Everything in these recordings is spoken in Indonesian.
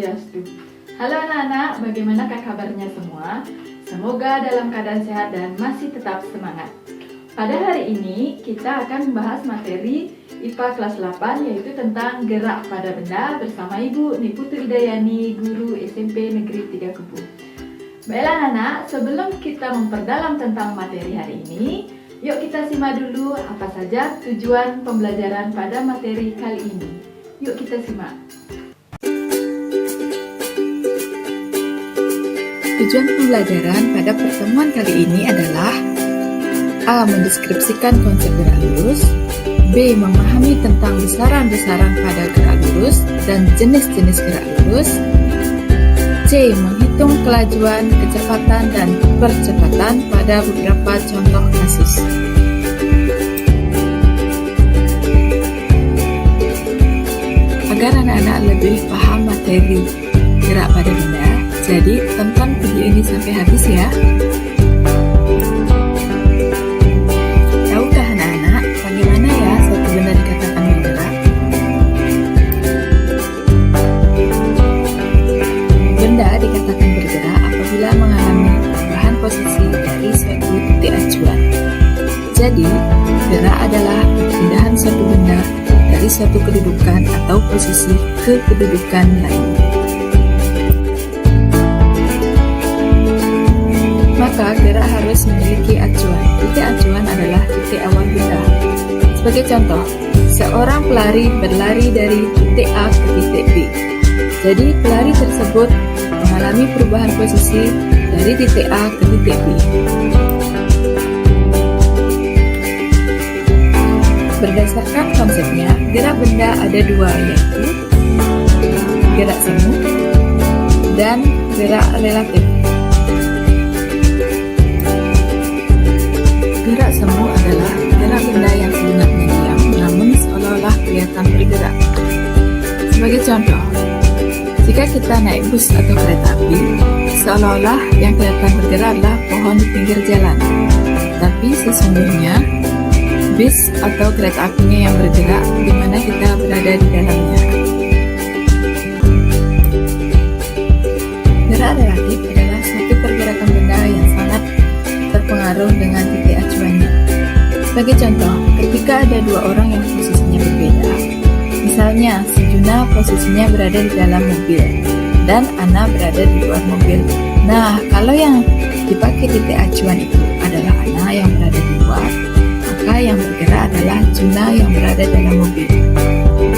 Swastiastu. Halo anak-anak, bagaimana kabarnya semua? Semoga dalam keadaan sehat dan masih tetap semangat. Pada hari ini kita akan membahas materi IPA kelas 8 yaitu tentang gerak pada benda bersama Ibu Niputu Idayani, guru SMP Negeri 3 Kubu. Baiklah anak, sebelum kita memperdalam tentang materi hari ini, yuk kita simak dulu apa saja tujuan pembelajaran pada materi kali ini. Yuk kita simak. Tujuan pembelajaran pada pertemuan kali ini adalah A. Mendeskripsikan konsep gerak lurus, B. Memahami tentang besaran-besaran pada gerak lurus dan jenis-jenis gerak lurus, C. Menghitung kelajuan, kecepatan, dan percepatan pada beberapa contoh kasus. Agar anak-anak lebih paham materi gerak pada benda, jadi tonton video ini sampai habis ya. Tahukah anak-anak bagaimana ya suatu benda dikatakan bergerak? Benda dikatakan bergerak apabila mengalami perubahan posisi dari suatu titik acuan. Jadi, gerak adalah perpindahan suatu benda dari suatu kedudukan atau posisi ke kedudukan lain. Maka gerak harus memiliki acuan. Titik acuan adalah titik awal benda. Sebagai contoh, seorang pelari berlari dari titik A ke titik B. Jadi pelari tersebut mengalami perubahan posisi dari titik A ke titik B. Berdasarkan konsepnya, gerak benda ada dua, yaitu gerak semu dan gerak relatif. Gerak semu adalah gerak benda yang sebenarnya diam namun seolah-olah kelihatan bergerak. Sebagai contoh, jika kita naik bus atau kereta api, seolah-olah yang kelihatan bergerak adalah pohon di pinggir jalan. Tapi sesungguhnya, bis atau kereta apinya yang bergerak di mana kita berada di dalamnya. Gerak relatif adalah suatu pergerakan benda yang sangat terpengaruh dengan titik acuannya. Sebagai contoh, ketika ada dua orang yang posisinya berbeda, misalnya si Juna posisinya berada di dalam mobil dan Ana berada di luar mobil. Nah, kalau yang dipakai titik acuan itu adalah Ana yang berada di luar, maka yang bergerak adalah Juna yang berada dalam mobil.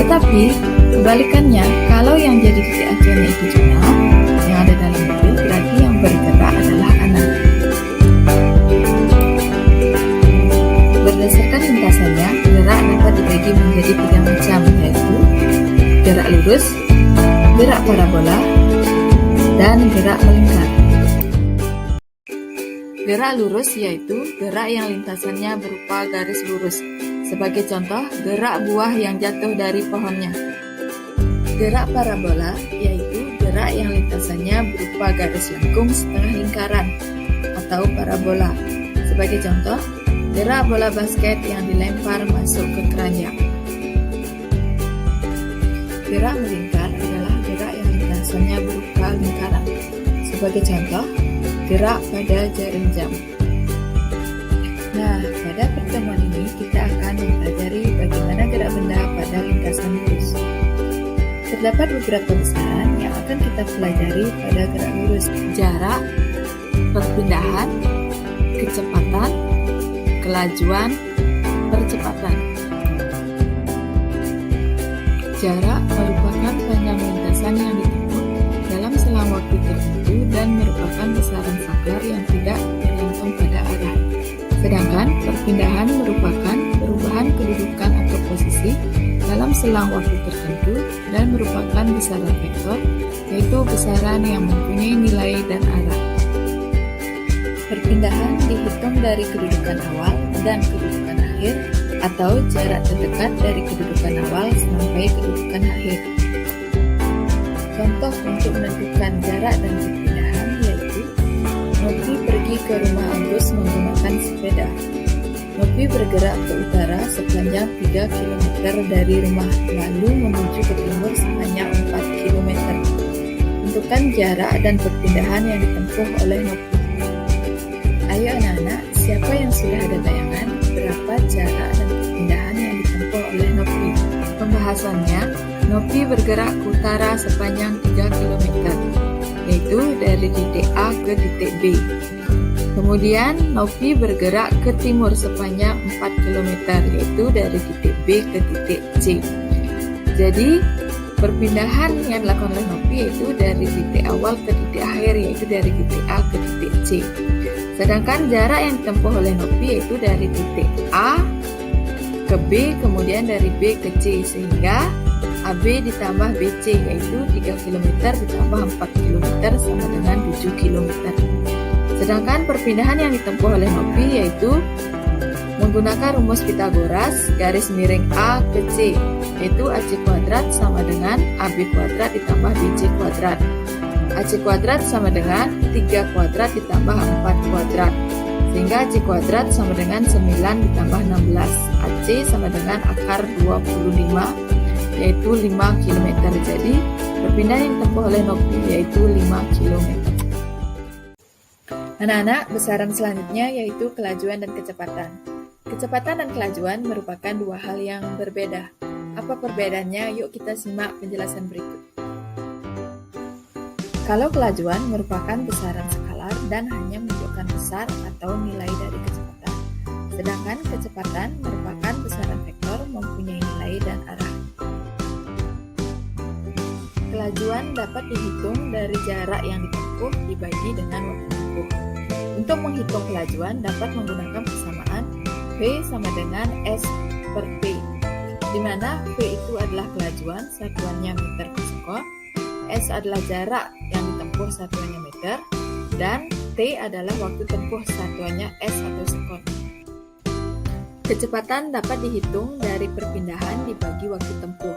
Tetapi kebalikannya, kalau yang jadi titik acuannya itu Juna yang ada dalam mobil, berarti yang bergerak adalah Ana. Berdasarkan lintasannya, gerak dapat dibagi menjadi 3 macam, yaitu gerak lurus, gerak parabola, dan gerak melingkar. Gerak lurus yaitu gerak yang lintasannya berupa garis lurus. Sebagai contoh, gerak buah yang jatuh dari pohonnya. Gerak parabola yaitu gerak yang lintasannya berupa garis lengkung setengah lingkaran atau parabola. Sebagai contoh, gerak bola basket yang dilempar masuk ke keranjang. Gerak melingkar adalah gerak yang lintasannya berupa lingkaran. Sebagai contoh, gerak pada jarum jam. Nah, pada pertemuan ini kita akan mempelajari bagaimana gerak benda pada lintasan lurus. Terdapat beberapa besaran yang akan kita pelajari pada gerak lurus: jarak, perpindahan, kecepatan, kelajuan, percepatan. Jarak merupakan panjang lintasan yang ditempuh dalam selang waktu tertentu dan merupakan besaran saklar yang tidak tergantung pada arah. Sedangkan perpindahan merupakan perubahan kedudukan atau posisi dalam selang waktu tertentu dan merupakan besaran vektor, yaitu besaran yang mempunyai nilai dan arah. Perpindahan dihitung dari kedudukan awal dan kedudukan akhir atau jarak terdekat dari kedudukan awal sampai kedudukan akhir. Contoh untuk menentukan jarak dan perpindahan yaitu Novi pergi ke rumah Agus menggunakan sepeda. Novi bergerak ke utara sepanjang 3 km dari rumah, lalu menuju ke timur sepanjang 4 km. tentukan jarak dan perpindahan yang ditempuh oleh Nopi. Ayo anak-anak, siapa yang sudah ada bayangan berapa jarak dan perpindahan yang ditempuh oleh Nopi? Pembahasannya, Nopi bergerak ke utara sepanjang 3 km, yaitu dari titik A ke titik B. Kemudian Nopi bergerak ke timur sepanjang 4 km, yaitu dari titik B ke titik C. Jadi, perpindahan yang dilakukan oleh Nopi yaitu dari titik awal ke titik akhir, yaitu dari titik A ke titik C. Sedangkan jarak yang ditempuh oleh Nopi yaitu dari titik A ke B, kemudian dari B ke C, sehingga AB ditambah BC yaitu 3 km ditambah 4 km sama dengan 7 km. Sedangkan perpindahan yang ditempuh oleh Nopi yaitu menggunakan rumus Pythagoras, garis miring A ke C, yaitu AC kuadrat sama dengan AB kuadrat ditambah BC kuadrat. AC kuadrat sama dengan 3 kuadrat ditambah 4 kuadrat, sehingga AC kuadrat sama dengan 9 ditambah 16. AC sama dengan akar 25, yaitu 5 km. Jadi perpindahan yang ditempuh oleh Nopi yaitu 5 km. Anak-anak, besaran selanjutnya yaitu kelajuan dan kecepatan. Kecepatan dan kelajuan merupakan dua hal yang berbeda. Apa perbedaannya? Yuk kita simak penjelasan berikut. Kalau kelajuan merupakan besaran skalar dan hanya menunjukkan besar atau nilai dari kecepatan. Sedangkan kecepatan merupakan besaran vektor mempunyai nilai dan arah. Kelajuan dapat dihitung dari jarak yang ditempuh dibagi dengan waktu tempuh. Untuk menghitung kelajuan dapat menggunakan persamaan V sama dengan S per T, di mana V itu adalah kelajuan, satuannya meter per sekon, S adalah jarak yang ditempuh, satuannya meter, dan T adalah waktu tempuh, satuannya S atau sekon. Kecepatan dapat dihitung dari perpindahan dibagi waktu tempuh,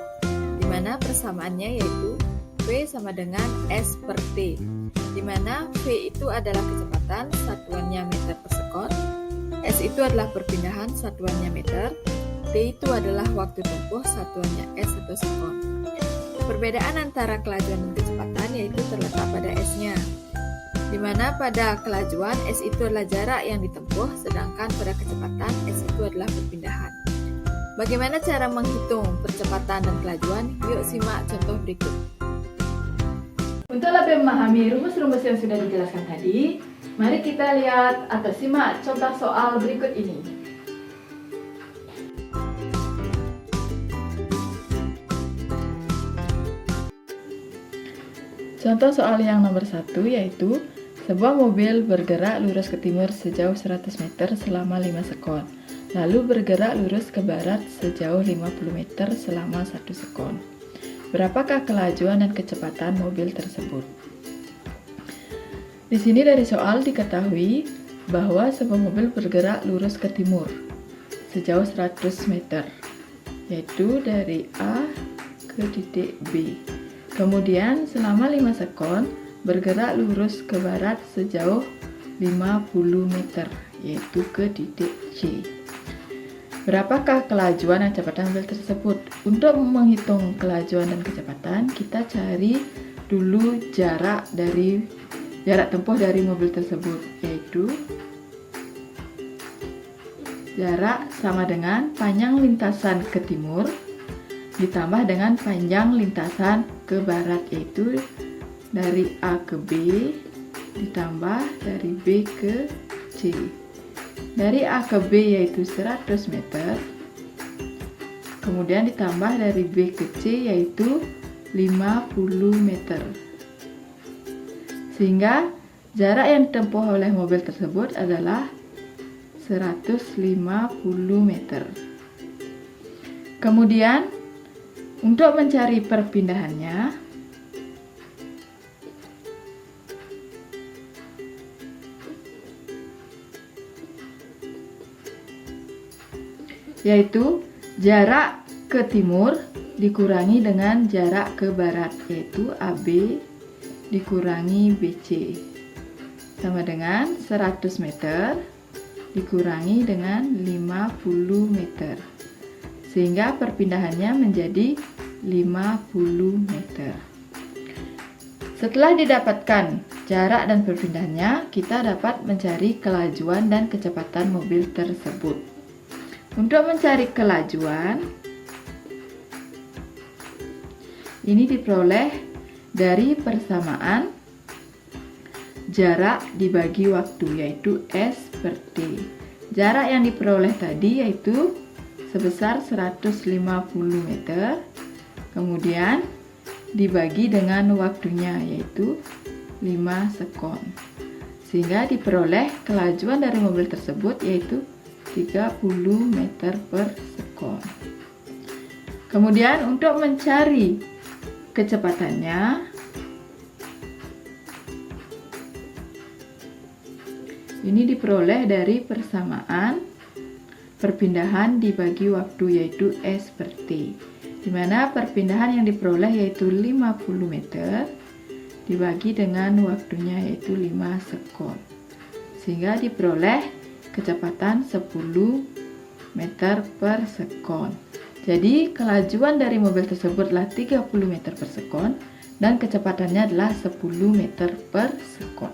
di mana persamaannya yaitu V sama dengan S per T, di mana V itu adalah kecepatan, satuannya meter per sekon, S itu adalah perpindahan, satuannya meter, T itu adalah waktu tempuh, satuannya S atau sekon. Perbedaan antara kelajuan dan kecepatan yaitu terletak pada S-nya, di mana pada kelajuan S itu adalah jarak yang ditempuh, sedangkan pada kecepatan S itu adalah perpindahan. Bagaimana cara menghitung percepatan dan kelajuan? Yuk simak contoh berikut. Untuk lebih memahami rumus-rumus yang sudah dijelaskan tadi, mari kita lihat atau simak contoh soal berikut ini. Contoh soal yang nomor 1 yaitu sebuah mobil bergerak lurus ke timur sejauh 100 meter selama 5 sekon, lalu bergerak lurus ke barat sejauh 50 meter selama 1 sekon. Berapakah kelajuan dan kecepatan mobil tersebut? Di sini dari soal diketahui bahwa sebuah mobil bergerak lurus ke timur sejauh 100 meter, yaitu dari A ke titik B. Kemudian selama 5 sekon bergerak lurus ke barat sejauh 50 meter, yaitu ke titik C. Berapakah kelajuan dan kecepatan mobil tersebut? Untuk menghitung kelajuan dan kecepatan, kita cari dulu jarak tempuh dari mobil tersebut, yaitu jarak sama dengan panjang lintasan ke timur ditambah dengan panjang lintasan ke barat, yaitu dari A ke B ditambah dari B ke C. Dari A ke B yaitu 100 meter, kemudian ditambah dari B ke C yaitu 50 meter. Sehingga jarak yang ditempuh oleh mobil tersebut adalah 150 meter. Kemudian untuk mencari perpindahannya, yaitu jarak ke timur dikurangi dengan jarak ke barat, yaitu AB dikurangi BC, sama dengan 100 meter dikurangi dengan 50 meter, sehingga perpindahannya menjadi 50 meter. Setelah didapatkan jarak dan perpindahannya, kita dapat mencari kelajuan dan kecepatan mobil tersebut. Untuk mencari kelajuan, ini diperoleh dari persamaan jarak dibagi waktu, yaitu S per T. Jarak yang diperoleh tadi yaitu sebesar 150 meter, kemudian dibagi dengan waktunya yaitu 5 sekon, sehingga diperoleh kelajuan dari mobil tersebut yaitu 30 meter per sekon. Kemudian untuk mencari kecepatannya, ini diperoleh dari persamaan perpindahan dibagi waktu yaitu S per T, di mana perpindahan yang diperoleh yaitu 50 meter dibagi dengan waktunya yaitu 5 sekon, sehingga diperoleh kecepatan 10 meter per sekon. Jadi kelajuan dari mobil tersebut adalah 30 meter per sekon dan kecepatannya adalah 10 meter per sekon.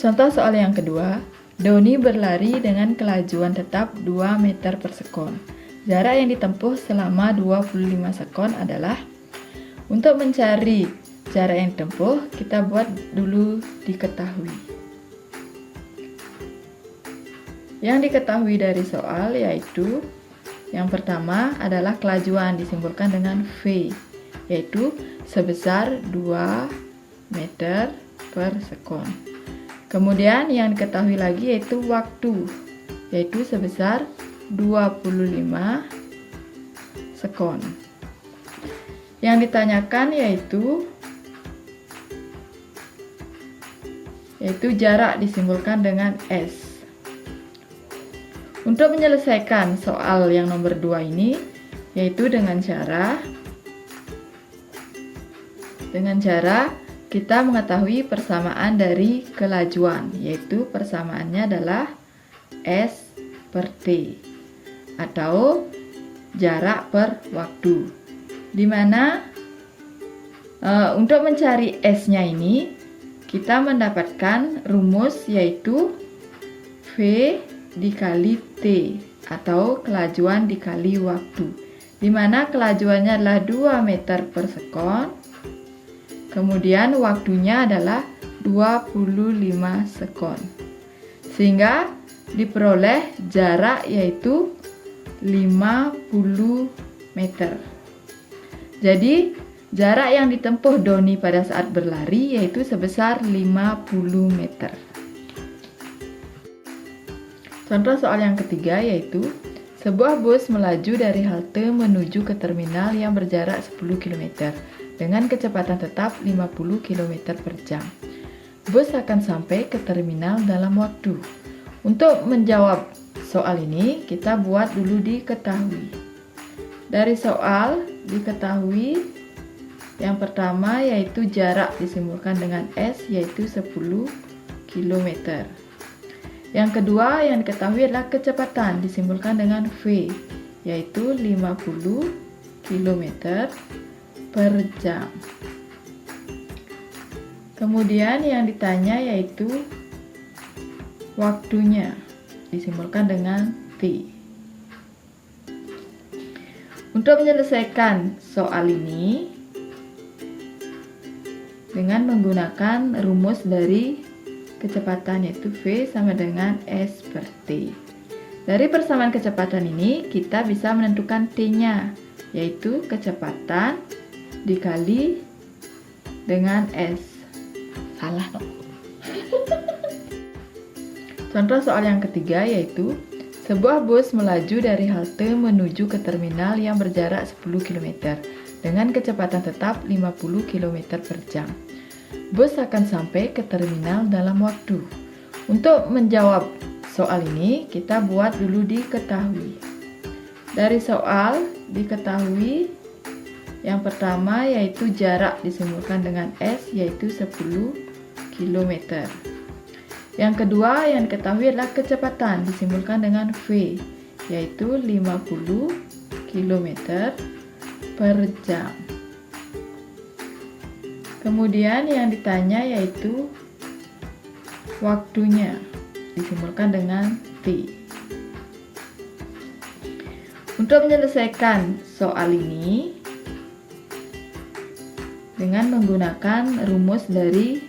Contoh soal yang kedua, Doni berlari dengan kelajuan tetap 2 meter per sekon. Jarak yang ditempuh selama 25 sekon adalah, untuk mencari jarak yang ditempuh, kita buat dulu diketahui. Yang diketahui dari soal yaitu, yang pertama adalah kelajuan disimbolkan dengan V, yaitu sebesar 2 meter per sekon. Kemudian yang diketahui lagi yaitu waktu, yaitu sebesar 25 sekon. Yang ditanyakan yaitu jarak disimbolkan dengan S. Untuk menyelesaikan soal yang nomor 2 ini, yaitu dengan cara kita mengetahui persamaan dari kelajuan, yaitu persamaannya adalah S per T atau jarak per waktu, dimana untuk mencari S-nya ini kita mendapatkan rumus yaitu V dikali T atau kelajuan dikali waktu, dimana kelajuannya adalah 2 meter per sekon, kemudian waktunya adalah 25 sekon, sehingga diperoleh jarak yaitu 50 meter. Jadi jarak yang ditempuh Doni pada saat berlari yaitu sebesar 50 meter. Contoh soal yang ketiga yaitu, sebuah bus melaju dari halte menuju ke terminal yang berjarak 10 km dengan kecepatan tetap 50 km per jam. Bus akan sampai ke terminal dalam waktu. Untuk menjawab soal ini, kita buat dulu diketahui. Dari soal diketahui, yang pertama yaitu jarak disimbolkan dengan S, yaitu 10 km. Yang kedua yang diketahui adalah kecepatan disimbolkan dengan V, yaitu 50 km per jam. Kemudian yang ditanya yaitu waktunya, disimbolkan dengan T. Untuk menyelesaikan soal ini dengan menggunakan rumus dari kecepatan yaitu V sama dengan S per T. Dari persamaan kecepatan ini kita bisa menentukan T-nya, yaitu kecepatan dikali dengan S. Salah dong. Contoh soal yang ketiga yaitu, sebuah bus melaju dari halte menuju ke terminal yang berjarak 10 km dengan kecepatan tetap 50 km per jam. Bus akan sampai ke terminal dalam waktu. Untuk menjawab soal ini, kita buat dulu diketahui. Dari soal diketahui, yang pertama yaitu jarak disimbolkan dengan S, yaitu 10 km. Yang kedua yang diketahui adalah kecepatan disimbolkan dengan V, yaitu 50 km per jam. Kemudian yang ditanya yaitu waktunya, disimbolkan dengan T. Untuk menyelesaikan soal ini dengan menggunakan rumus dari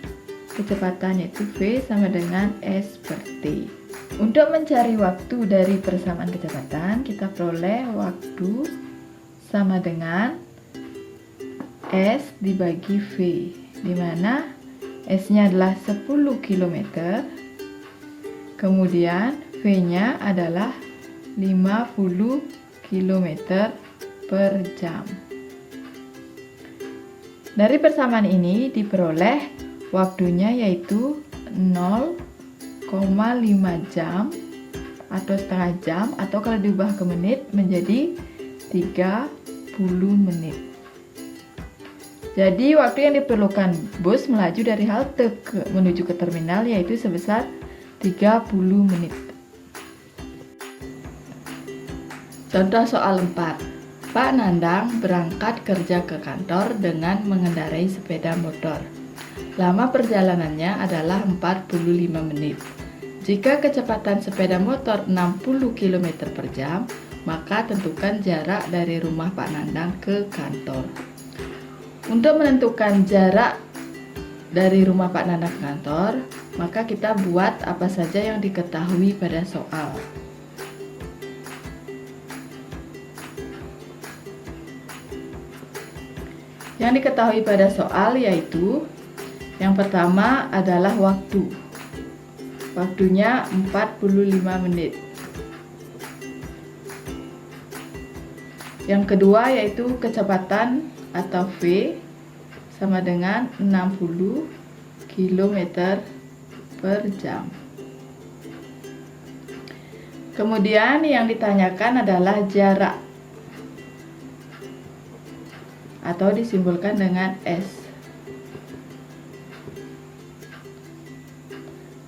kecepatan yaitu V sama dengan S per T. Untuk mencari waktu dari persamaan kecepatan, kita peroleh waktu sama dengan S dibagi V, di mana S-nya adalah 10 km, kemudian V-nya adalah 50 km per jam. Dari persamaan ini diperoleh waktunya yaitu 0,5 jam atau setengah jam, atau kalau diubah ke menit menjadi 30 menit. Jadi waktu yang diperlukan bus melaju dari halte menuju ke terminal yaitu sebesar 30 menit. Contoh soal 4. Pak Nandang berangkat kerja ke kantor dengan mengendarai sepeda motor. Lama perjalanannya adalah 45 menit. Jika kecepatan sepeda motor 60 km per jam, maka tentukan jarak dari rumah Pak Nandang ke kantor. Untuk menentukan jarak dari rumah Pak Nandang ke kantor, maka kita buat apa saja yang diketahui pada soal. Yang diketahui pada soal yaitu yang pertama adalah waktu. Waktunya 45 menit. Yang kedua yaitu kecepatan atau V sama dengan 60 km per jam. Kemudian yang ditanyakan adalah jarak atau disimbolkan dengan S.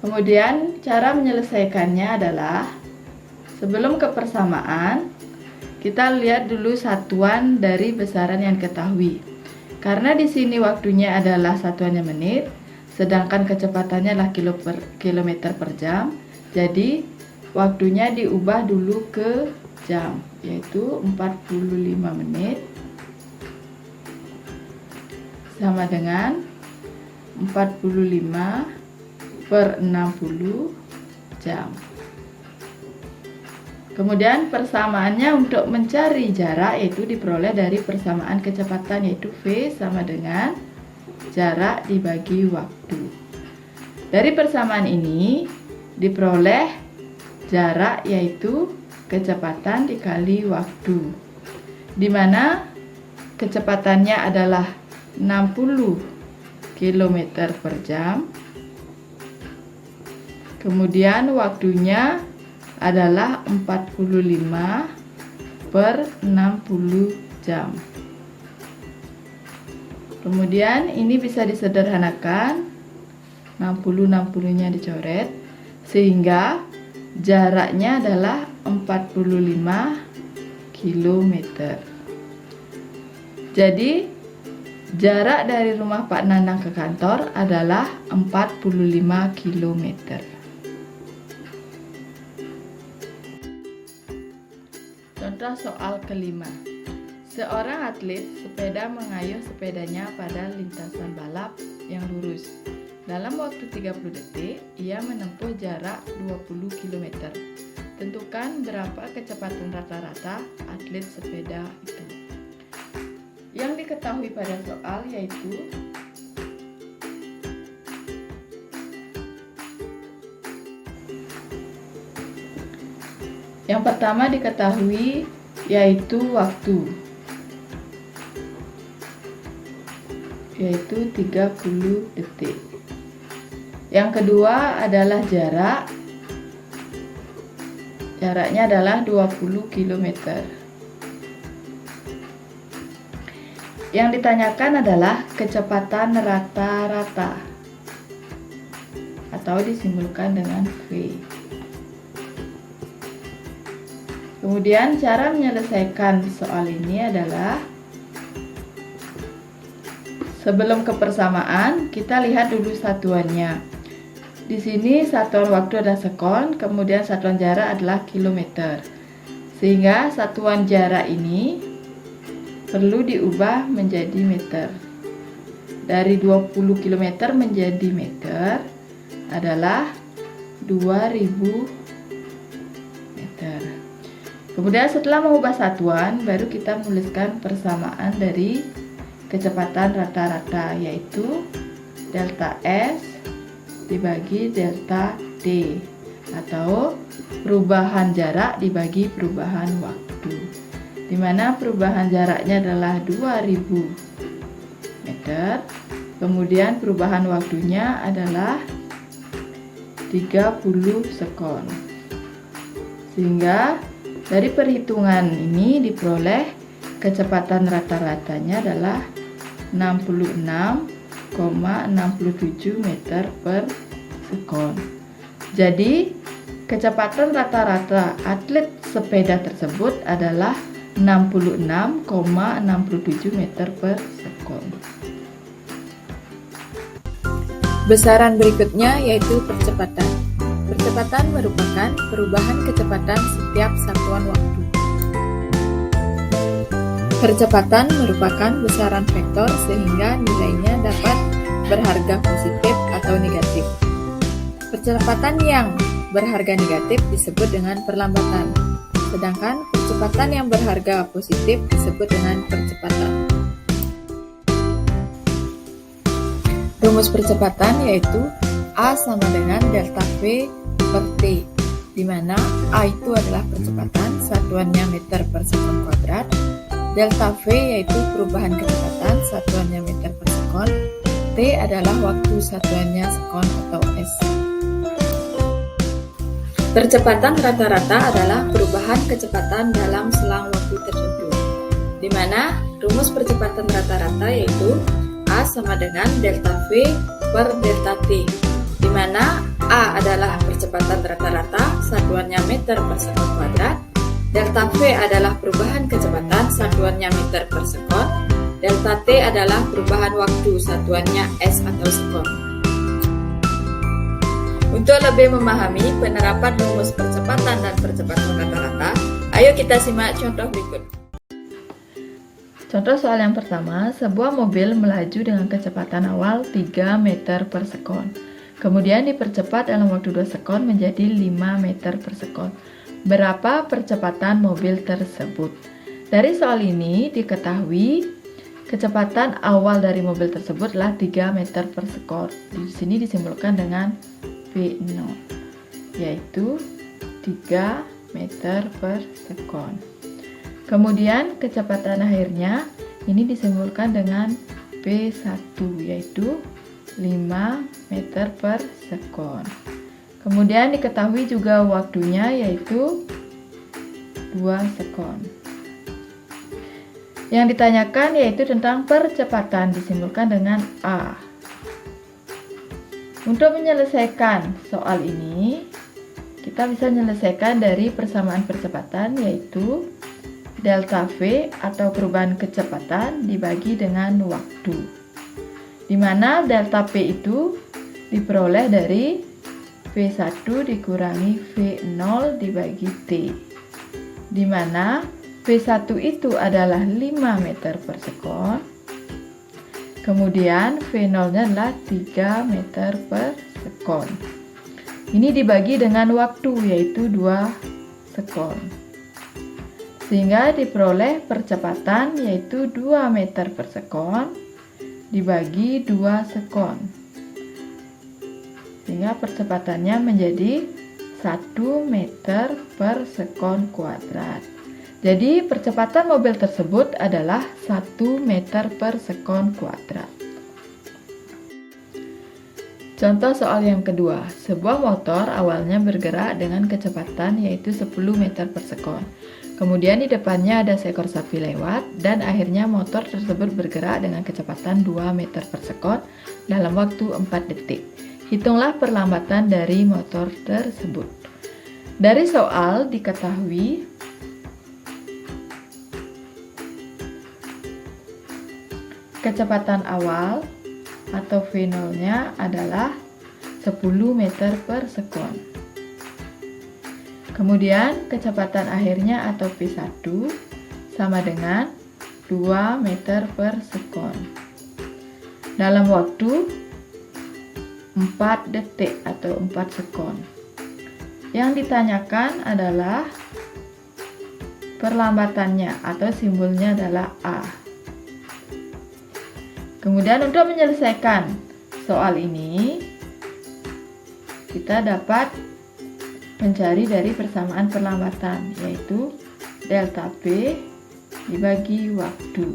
Kemudian cara menyelesaikannya adalah sebelum ke persamaan, kita lihat dulu satuan dari besaran yang diketahui. Karena di sini waktunya adalah satuannya menit, sedangkan kecepatannya adalah kilometer per jam. Jadi waktunya diubah dulu ke jam, yaitu 45 menit sama dengan 45 per 60 jam. Kemudian persamaannya untuk mencari jarak yaitu diperoleh dari persamaan kecepatan yaitu V sama dengan jarak dibagi waktu. Dari persamaan ini diperoleh jarak yaitu kecepatan dikali waktu, di mana kecepatannya adalah 60 km per jam. Kemudian waktunya adalah 45 per 60 jam. Kemudian ini bisa disederhanakan, 60-60-nya dicoret, sehingga jaraknya adalah 45 km. Jadi jarak dari rumah Pak Nandang ke kantor adalah 45 km. Contoh soal kelima. Seorang atlet sepeda mengayuh sepedanya pada lintasan balap yang lurus. Dalam waktu 30 detik, ia menempuh jarak 20 km. Tentukan berapa kecepatan rata-rata atlet sepeda itu. Yang diketahui pada soal yaitu yang pertama diketahui yaitu waktu, yaitu 30 detik. Yang kedua adalah jarak. Jaraknya adalah 20 km. Yang ditanyakan adalah kecepatan rata-rata atau disimbolkan dengan V. Kemudian cara menyelesaikan soal ini adalah Sebelum ke persamaan, kita lihat dulu satuannya. Di sini satuan waktu adalah sekon, kemudian satuan jarak adalah kilometer. Sehingga satuan jarak ini perlu diubah menjadi meter. Dari 20 km menjadi meter adalah 2000 meter. Kemudian setelah mengubah satuan, baru kita menuliskan persamaan dari kecepatan rata-rata, yaitu delta S dibagi delta T, atau perubahan jarak dibagi perubahan waktu, di mana perubahan jaraknya adalah 2000 meter, kemudian perubahan waktunya adalah 30 sekon. Sehingga dari perhitungan ini diperoleh kecepatan rata-ratanya adalah 66,67 meter per sekon. Jadi kecepatan rata-rata atlet sepeda tersebut adalah 66,67 meter per sekon. Besaran berikutnya yaitu percepatan. Percepatan merupakan perubahan kecepatan setiap satuan waktu. Percepatan merupakan besaran vektor sehingga nilainya dapat berharga positif atau negatif. Percepatan yang berharga negatif disebut dengan perlambatan, sedangkan percepatan yang berharga positif disebut dengan percepatan. Rumus percepatan yaitu A sama dengan delta V per T, di mana A itu adalah percepatan, satuannya meter per sekon kuadrat. Delta V yaitu perubahan kecepatan, satuannya meter per sekon. T adalah waktu, satuannya sekon atau S. Percepatan rata-rata adalah perubahan kecepatan dalam selang waktu tertentu, di mana rumus percepatan rata-rata yaitu A sama dengan delta V per delta T, di mana A adalah percepatan rata-rata, satuannya meter per sekon kuadrat. Delta V adalah perubahan kecepatan, satuannya meter per sekon. Delta T adalah perubahan waktu, satuannya S atau sekon. Untuk lebih memahami penerapan rumus percepatan dan percepatan rata-rata, ayo kita simak contoh berikut. Contoh soal yang pertama, sebuah mobil melaju dengan kecepatan awal 3 meter per sekon. Kemudian dipercepat dalam waktu 2 sekon menjadi 5 meter per sekon. Berapa percepatan mobil tersebut? Dari soal ini diketahui kecepatan awal dari mobil tersebut adalah 3 meter per sekon. Di sini disimbolkan dengan V0, yaitu 3 meter per sekon. Kemudian kecepatan akhirnya ini disimbolkan dengan V1, yaitu 5 meter per sekon. Kemudian diketahui juga waktunya yaitu 2 sekon. Yang ditanyakan yaitu tentang percepatan, disimbolkan dengan A. Untuk menyelesaikan soal ini, kita bisa menyelesaikan dari persamaan percepatan yaitu delta V atau perubahan kecepatan dibagi dengan waktu, di mana delta P itu diperoleh dari V1 dikurangi V0 dibagi T, di mana V1 itu adalah 5 meter per sekon, kemudian V0 nya adalah 3 meter per sekon. Ini dibagi dengan waktu yaitu 2 sekon, sehingga diperoleh percepatan yaitu 2 meter per sekon dibagi 2 sekon, sehingga percepatannya menjadi 1 meter per sekon kuadrat. Jadi percepatan mobil tersebut adalah 1 meter per sekon kuadrat. Contoh soal yang kedua, sebuah motor awalnya bergerak dengan kecepatan yaitu 10 meter per sekon. Kemudian di depannya ada seekor sapi lewat dan akhirnya motor tersebut bergerak dengan kecepatan 2 meter per sekon dalam waktu 4 detik. Hitunglah perlambatan dari motor tersebut. Dari soal diketahui kecepatan awal atau V0-nya adalah 10 meter per sekon. Kemudian kecepatan akhirnya atau P1 sama dengan 2 meter per sekon. Dalam waktu 4 detik atau 4 sekon. Yang ditanyakan adalah perlambatannya atau simbolnya adalah A. Kemudian untuk menyelesaikan soal ini, kita dapat mencari dari persamaan perlambatan, yaitu delta P dibagi waktu.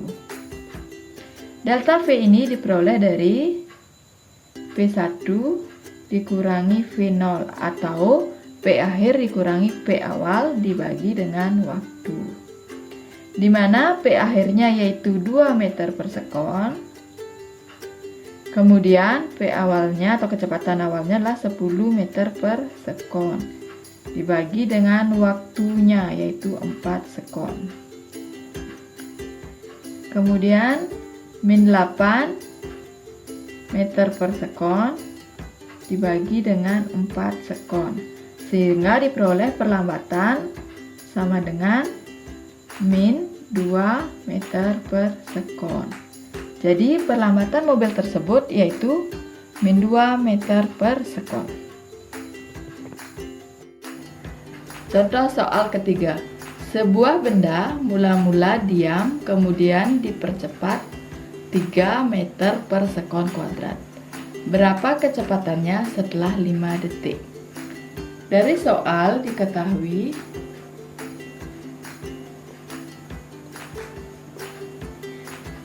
Delta V ini diperoleh dari P1 dikurangi V0 atau P akhir dikurangi P awal dibagi dengan waktu. Di mana P akhirnya yaitu 2 meter per sekon. Kemudian P awalnya atau kecepatan awalnya adalah 10 meter per sekon. Dibagi dengan waktunya yaitu 4 sekon. Kemudian min 8 meter per sekon dibagi dengan 4 sekon, sehingga diperoleh perlambatan sama dengan min 2 meter per sekon. Jadi perlambatan mobil tersebut yaitu min 2 meter per sekon. Contoh soal ketiga. Sebuah benda mula-mula diam kemudian dipercepat 3 meter per sekon kuadrat. Berapa kecepatannya setelah 5 detik? Dari soal diketahui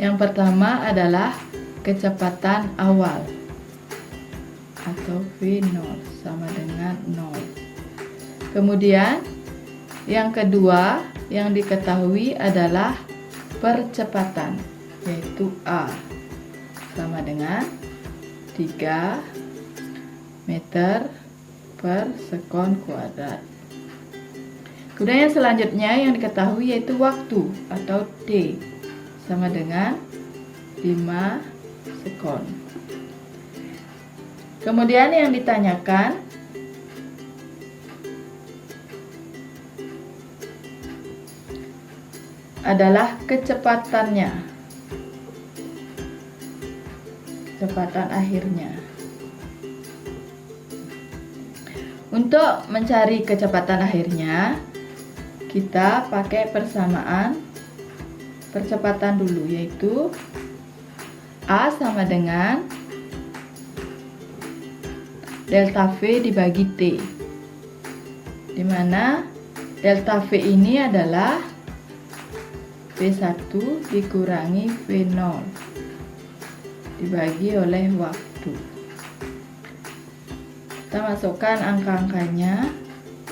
yang pertama adalah kecepatan awal atau V0 sama dengan 0. Kemudian yang kedua yang diketahui adalah percepatan, yaitu A sama dengan 3 meter per sekon kuadrat. Kemudian yang selanjutnya yang diketahui yaitu waktu atau T sama dengan 5 sekon. Kemudian yang ditanyakan adalah kecepatannya, kecepatan akhirnya. Untuk mencari kecepatan akhirnya, kita pakai persamaan percepatan dulu, yaitu A sama dengan delta V dibagi T, di mana delta V ini adalah P1 dikurangi V0 dibagi oleh waktu. Kita masukkan angka-angkanya.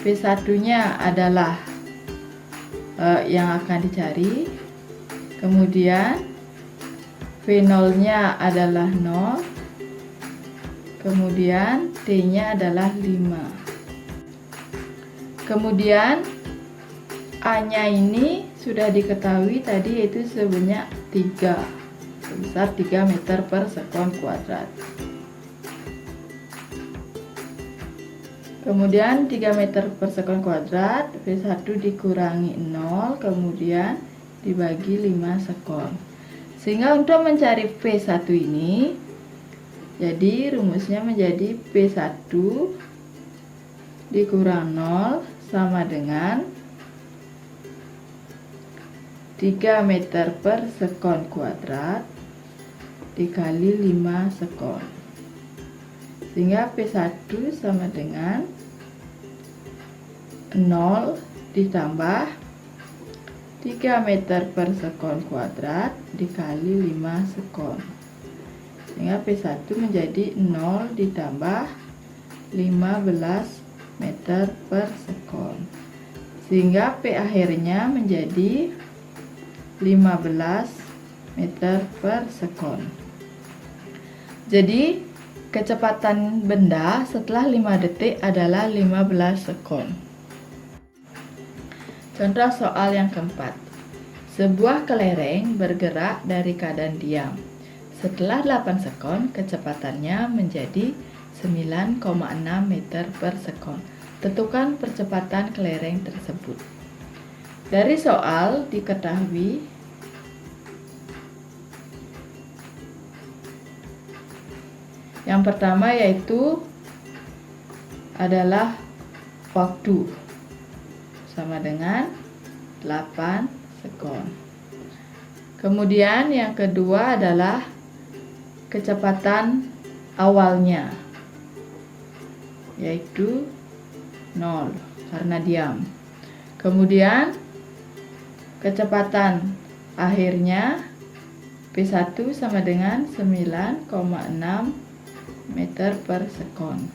P1-nya adalah yang akan dicari. Kemudian V0-nya adalah 0. Kemudian T-nya adalah 5. Kemudian A-nya ini sudah diketahui tadi, yaitu sebanyak 3, sebesar 3 meter per sekon kuadrat. Kemudian 3 meter per sekon kuadrat, V1 dikurangi 0, kemudian dibagi 5 sekon. Sehingga untuk mencari V1 ini, jadi rumusnya menjadi P1 dikurang 0 sama dengan 3 meter per sekon kuadrat dikali 5 sekon. Sehingga P1 sama dengan 0 ditambah 3 meter per sekon kuadrat dikali 5 sekon. Sehingga P1 menjadi 0 ditambah 15 meter per sekon. Sehingga P akhirnya menjadi 15 meter per sekon. Jadi kecepatan benda setelah 5 detik adalah 15 sekon. Contoh soal yang keempat. Sebuah kelereng bergerak dari keadaan diam. Setelah 8 sekon, kecepatannya menjadi 9,6 meter per sekon. Tentukan percepatan kelereng tersebut. Dari soal diketahui yang pertama yaitu adalah waktu sama dengan 8 sekon. Kemudian yang kedua adalah kecepatan awalnya, yaitu 0 karena diam. Kemudian kecepatan akhirnya P1 sama dengan 9,6 meter per sekon.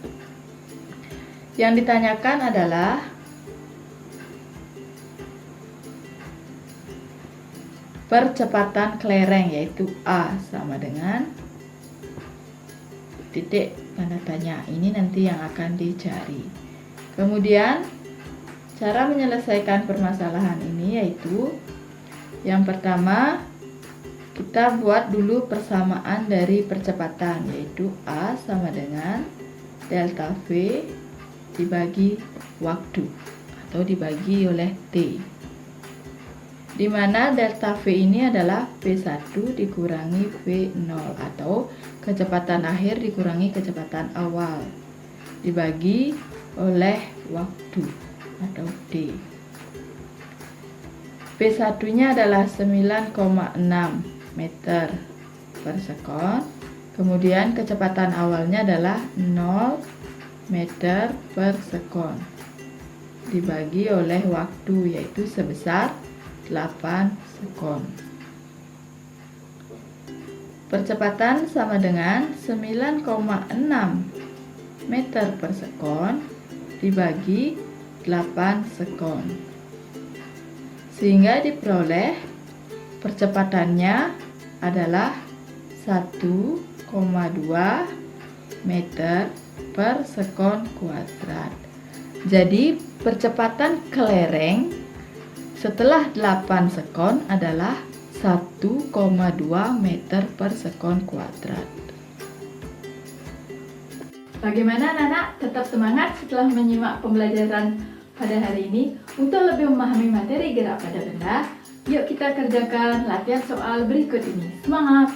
Yang ditanyakan adalah percepatan kelereng, yaitu A sama dengan titik tanda tanya. Ini nanti yang akan dicari. Kemudian cara menyelesaikan permasalahan ini yaitu yang pertama kita buat dulu persamaan dari percepatan, yaitu A sama dengan delta V dibagi waktu atau dibagi oleh T, di mana delta V ini adalah P1 dikurangi V0 atau kecepatan akhir dikurangi kecepatan awal dibagi oleh waktu atau D. P1 nya adalah 9,6 meter per sekon. Kemudian kecepatan awalnya adalah 0 meter per sekon dibagi oleh waktu, yaitu sebesar 8 sekon. Percepatan sama dengan 9,6 meter per sekon dibagi 8 sekon, sehingga diperoleh percepatannya adalah 1,2 meter per sekon kuadrat. Jadi percepatan kelereng setelah 8 sekon adalah 1,2 meter per sekon kuadrat. Bagaimana anak-anak? Tetap semangat setelah menyimak pembelajaran pada hari ini. Untuk lebih memahami materi gerak pada benda, yuk kita kerjakan latihan soal berikut ini. Semangat!